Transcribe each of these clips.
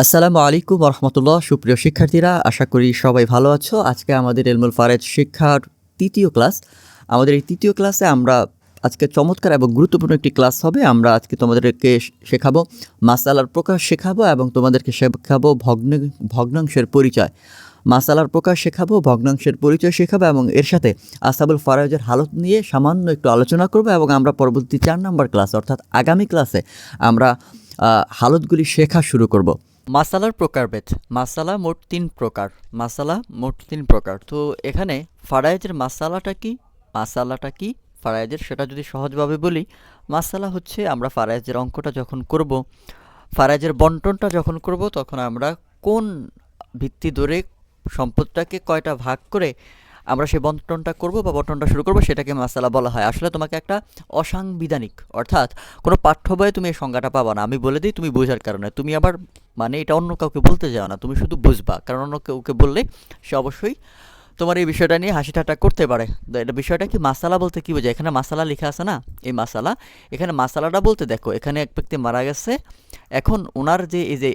আসসালামু আলাইকুম রহমতুল্লাহ। সুপ্রিয় শিক্ষার্থীরা, আশা করি সবাই ভালো আছো। আজকে আমাদের ইলমুল ফারেজ শিক্ষার তৃতীয় ক্লাস। আমাদের এই তৃতীয় ক্লাসে আমরা আজকে চমৎকার এবং গুরুত্বপূর্ণ একটি ক্লাস হবে। আমরা আজকে তোমাদেরকে শেখাবো মাসালার প্রকাশ শেখাবো এবং তোমাদেরকে শেখাবো ভগ্নাংশের পরিচয়। মাসালার প্রকাশ শেখাবো, ভগ্নাংশের পরিচয় শেখাবো এবং এর সাথে আসহাবুল ফারায়েজের হালত নিয়ে সামান্য একটু আলোচনা করবো এবং আমরা পরবর্তী 4 নম্বর ক্লাস অর্থাৎ আগামী ক্লাসে আমরা হালতগুলি শেখা শুরু করব। মাসালার প্রকারভেদ। মাসালা মোট 3 প্রকার। তো এখানে ফারায়েজের মাসালাটা কি ফারায়েজের সেটা যদি সহজভাবে বলি, মাসালা হচ্ছে আমরা ফারায়েজের অঙ্কটা যখন করব, ফারায়েজের বন্টনটা যখন করব, তখন আমরা কোন ভিত্তি ধরে সম্পদটাকে কয়টা ভাগ করে আমরা সেই বন্টনটা করব বা বন্টনটা শুরু করব, সেটাকে মাসালা বলা হয়। আসলে তোমাকে একটা অসাংবিধানিক, অর্থাৎ কোনো পাঠ্য বইয়ে তুমি এই সংজ্ঞাটা পাবা না। আমি বলে দিই তুমি বোঝার কারণে, তুমি আবার এটা অন্য কাউকে বলতে যাও না, তুমি শুধু বুঝবা, কারণ অন্য কাউকে বললে সে অবশ্যই তোমার এই বিষয়টা নিয়ে হাসি ঠাট্টা করতে পারে। তো এটা বিষয়টা কি, মাসালা বলতে কি বোঝায়? এখানে মাসালা লেখা আছে না, এই মাসালা, এখানে মাসালাটা বলতে দেখো, এখানে এক ব্যক্তি মারা গেছে, এখন ওনার যে এই যে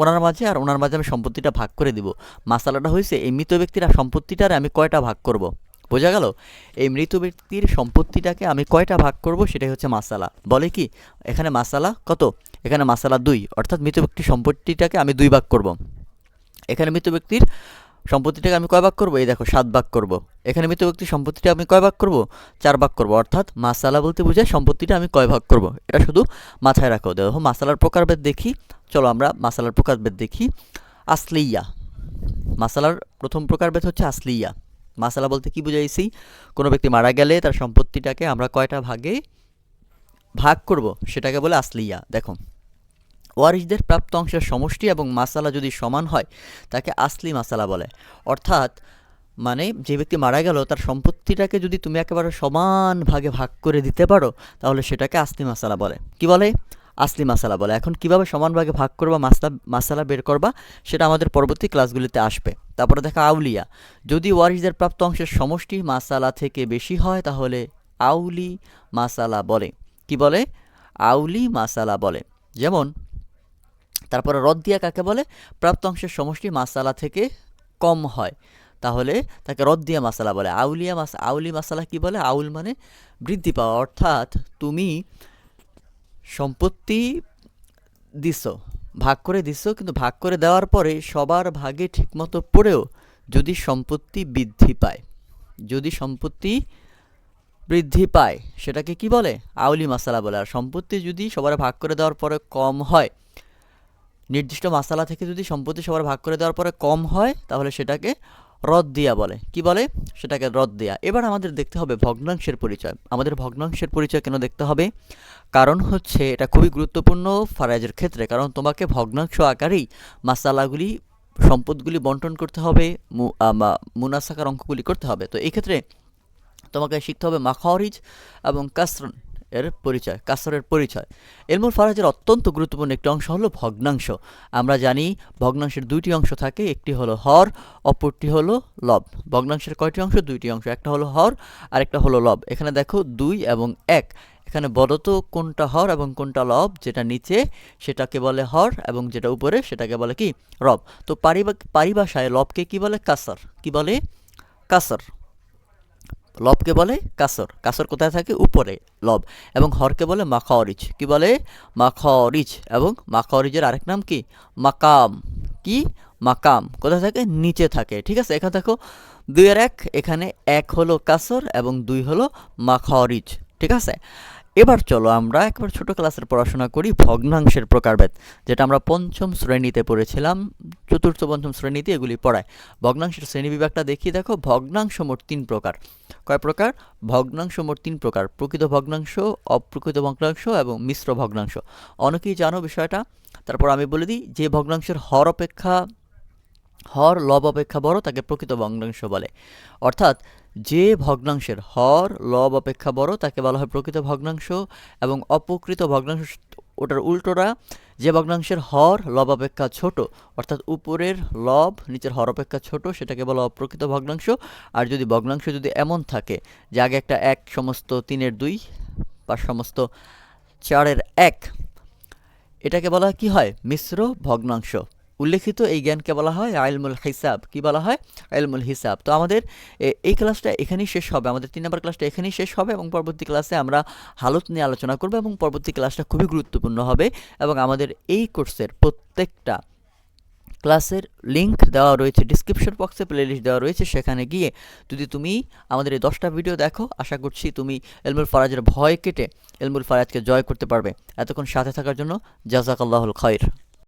ওনার মাঝে আর ওনার মাঝে আমি সম্পত্তিটা ভাগ করে দিব। মাসালাটা হয়েছে এই মৃত ব্যক্তির সম্পত্তিটারে আমি কয়টা ভাগ করব, বোঝা গেল? এই মৃত ব্যক্তির সম্পত্তিটাকে আমি কয়টা ভাগ করব, সেটাই হচ্ছে মাসালা। বলে কি এখানে মাসালা কত? এখানে মাসালা 2, অর্থাৎ মৃত ব্যক্তির সম্পত্তিটাকে আমি 2 ভাগ করব। এখানে মৃত ব্যক্তির সম্পত্তিটাকে আমি কয় ভাগ করব? এই দেখো 7 ভাগ করব। এখানে মৃত ব্যক্তির সম্পত্তিটা আমি কয় ভাগ করব? 4 ভাগ করব। অর্থাৎ মাসালা বলতে বোঝায় সম্পত্তিটা আমি কয় ভাগ করব, এটা শুধু মাথায় রাখো। দেখো মাসালার প্রকারভেদ দেখি, চলো আমরা মাসালার প্রকারভেদ দেখি। আসলিয়া। মাসালার প্রথম প্রকারভেদ হচ্ছে আসলিয়া। মাসালা বলতে কি বুঝাইছি? কোনো ব্যক্তি মারা গেলে তার সম্পত্তিটাকে আমরা কয়টা ভাগে ভাগ করব, সেটাকে বলে আসলিয়া। দেখো, ওয়ারিসদের প্রাপ্ত অংশের সমষ্টি এবং মাসালা যদি সমান হয় তাকে আসলি মাসালা বলে। অর্থাৎ যে ব্যক্তি মারা গেল তার সম্পত্তিটাকে যদি তুমি একেবারে সমান ভাগে ভাগ করে দিতে পারো, তাহলে সেটাকে আসলি মাসালা বলে। কি বলে? আসলি মাসালা বলে। এখন কিভাবে সমান ভাগে ভাগ করবা, মাসালা বের করবা, সেটা আমাদের পরবর্তী ক্লাসগুলিতে আসবে। তারপরে দেখা আউলিয়া। যদি ওয়ারিসদের প্রাপ্ত অংশের সমষ্টি মাসালা থেকে বেশি হয় তাহলে আউলি মাসালা বলে। কি বলে? আউলি মাসালা বলে। যেমন তারপরে রদ্দিয়া কাকে বলে? প্রাপ্ত অংশের সমষ্টি মাসালা থেকে কম হয়, তাহলে তাকে রদ্দিয়া মাসালা বলে। আউলি মাসালা কি বলে? আউল মানে বৃদ্ধি পাওয়া। অর্থাৎ তুমি সম্পত্তি দিছো, ভাগ করে দিছো, কিন্তু ভাগ করে দেওয়ার পরে সবার ভাগে ঠিকমতো পড়েও যদি সম্পত্তি বৃদ্ধি পায় সেটাকে কি বলে? আউলি মাসালা বলে। আর সম্পত্তি যদি সবার ভাগ করে দেওয়ার পরে কম হয়, নির্দিষ্ট মাসালা থেকে যদি সম্পত্তি সবার ভাগ করে দেওয়ার পরে কম হয়, তাহলে সেটাকে রদ্দিয়া বলে। কি বলে? সেটাকে রদ্দিয়া। এবার আমাদের দেখতে হবে ভগ্নাংশের পরিচয়। আমাদের ভগ্নাংশের পরিচয় কেন দেখতে হবে? কারণ হচ্ছে এটা খুবই গুরুত্বপূর্ণ ফারায়েজের ক্ষেত্রে, কারণ তোমাকে ভগ্নাংশ আকারেই মাসালাগুলি, সম্পদগুলি বন্টন করতে হবে, মুনাসাকার অঙ্কগুলি করতে হবে। তো এই ক্ষেত্রে তোমাকে শিখতে হবে মাখরিজ এবং কাসরের পরিচয়। ইলমুল ফারাজের অত্যন্ত গুরুত্বপূর্ণ একটি অংশ হলো ভগ্নাংশ। আমরা জানি ভগ্নাংশের 2টি অংশ থাকে, একটি হলো হর, অপরটি হলো লব। ভগ্নাংশের কয়টি অংশ? 2টি অংশ, একটা হলো হর আর একটা হলো লব। এখানে দেখো 2 এবং 1। এখানে বলো তো কোনটা হর এবং কোনটা লব? যেটা নিচে সেটাকে বলে হর এবং যেটা উপরে সেটাকে বলে কি? রব। তো পারিভাষায় লবকে কি বলে? কাসর। কি বলে? কাসর। লবকে বলে কাসর। কাসর কোথায় থাকে? উপরে লব। এবং হরকে বলে মাখরিজ। কি বলে? মাখরিজ। এবং মাখরিজের আরেক নাম কি? মাকাম। কি? মাকাম। কোথায় থাকে? নিচে থাকে। ঠিক আছে, এখানে দেখো 2 আর 1, এখানে 1 হলো কাসর এবং 2 হলো মাখরিজ। ঠিক আছে, এবার চলো আমরা একবার ছোট ক্লাসের পড়াশোনা করি ভগ্নাংশের প্রকারভেদ, যেটা আমরা 5ম শ্রেণীতে পড়েছিলাম। 4র্থ 5ম শ্রেণীতে এগুলি পড়ায়। ভগ্নাংশের শ্রেণীবিভাগটা দেখি। দেখো, ভগ্নাংশ মোট 3 প্রকার। কয় প্রকার? ভগ্নাংশ মোট 3 প্রকার: প্রকৃত ভগ্নাংশ, অপ্রকৃত ভগ্নাংশ এবং মিশ্র ভগ্নাংশ। অনেকেই জানো বিষয়টা, তারপর আমি বলে দিই। যে ভগ্নাংশের হর লব অপেক্ষা বড় তাকে প্রকৃত ভগ্নাংশ বলে। অর্থাৎ যে ভগ্নাংশের হর লব অপেক্ষা বড় তাকে বলা হয় প্রকৃত ভগ্নাংশ, এবং অপ্রকৃত ভগ্নাংশ ওটার উল্টোটা। যে ভগ্নাংশের হর লব অপেক্ষা ছোট, অর্থাৎ উপরের লব নিচের হর অপেক্ষা ছোট, সেটাকে বলা অপ্রকৃত ভগ্নাংশ। আর যদি ভগ্নাংশ যদি এমন থাকে যে আগে একটা 1 সমস্ত 3-এর 2, 5 সমস্ত 4-এর 1, এটাকে বলা কি হয়? মিশ্র ভগ্নাংশ। উল্লেখিত এই জ্ঞানকে বলা হয় ইলমুল হিসাব। কি বলা হয়? ইলমুল হিসাব। তো আমাদের এই ক্লাসটা এখানেই শেষ হবে, আমাদের 3 নম্বর ক্লাসটা এখানেই শেষ হবে এবং পরবর্তী ক্লাসে আমরা হালত নিয়ে আলোচনা করব এবং পরবর্তী ক্লাসটা খুবই গুরুত্বপূর্ণ হবে এবং আমাদের এই কোর্সের প্রত্যেকটা ক্লাসের লিঙ্ক দেওয়া রয়েছে ডিসক্রিপশন বক্সে, প্লেলিস্ট দেওয়া রয়েছে, সেখানে গিয়ে যদি তুমি আমাদের এই 10টা ভিডিও দেখো, আশা করছি তুমি ইলমুল ফারাজের ভয় কেটে ইলমুল ফারাজকে জয় করতে পারবে। এতক্ষণ সাথে থাকার জন্য জাযাকাল্লাহুল খাইর।